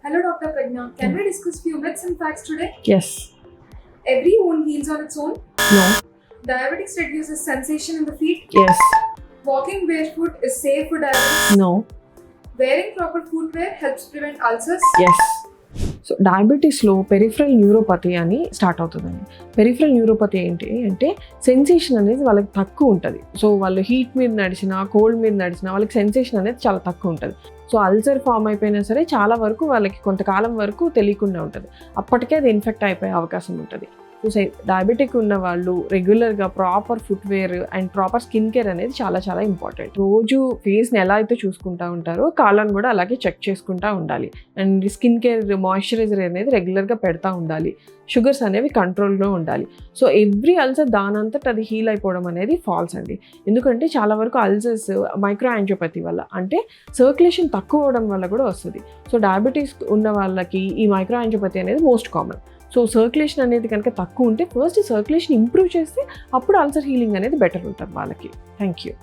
Hello, Dr. Pragna. Can we discuss few myths and facts today? Yes. Every wound heals on its own. No. Diabetics reduces sensation in the feet. Yes. Walking barefoot is safe for diabetics. No. Wearing proper footwear helps prevent ulcers. Yes. So డయాబెటీస్లో peripheral neuropathy అని start అవుతుందండి. Peripheral neuropathy ఏంటి అంటే sensation అనేది వాళ్ళకి తక్కువ ఉంటుంది. So వాళ్ళు హీట్ మీద నడిచినా కోల్డ్ మీద నడిచినా వాళ్ళకి సెన్సేషన్ అనేది చాలా తక్కువ ఉంటుంది. సో అల్సర్ ఫామ్ అయిపోయినా సరే చాలా వరకు వాళ్ళకి కొంతకాలం వరకు తెలియకుండా ఉంటుంది. అప్పటికే అది ఇన్ఫెక్ట్ అయిపోయే అవకాశం ఉంటుంది. సో డయాబెటిక్ ఉన్న వాళ్ళు రెగ్యులర్గా proper footwear and proper skin care అనేది చాలా చాలా ఇంపార్టెంట్. రోజు ఫేస్ని ఎలా అయితే చూసుకుంటూ ఉంటారో కాళ్ళను కూడా అలాగే చెక్ చేసుకుంటూ ఉండాలి. అండ్ స్కిన్ కేర్ మాయిశ్చరైజర్ అనేది రెగ్యులర్గా పెడతా ఉండాలి. షుగర్స్ అనేవి కంట్రోల్లో ఉండాలి. సో ఎవ్రీ అల్సర్ దానంతట అది హీల్ అయిపోవడం అనేది ఫాల్స్ అండి. ఎందుకంటే చాలా వరకు అల్సర్స్ మైక్రో యాంజియోపతి వల్ల, అంటే సర్క్యులేషన్ తక్కువ అవడం వల్ల కూడా వస్తుంది. సో డయాబెటీస్ ఉన్న వాళ్ళకి ఈ మైక్రో యాంజియోపతి అనేది మోస్ట్ కామన్. సో సర్క్యులేషన్ అనేది కనుక తక్కువ ఉంటే ఫస్ట్ సర్క్యులేషన్ ఇంప్రూవ్ చేస్తే అప్పుడు అల్సర్ హీలింగ్ అనేది బెటర్ ఉంటుంది వాళ్ళకి. Thank you.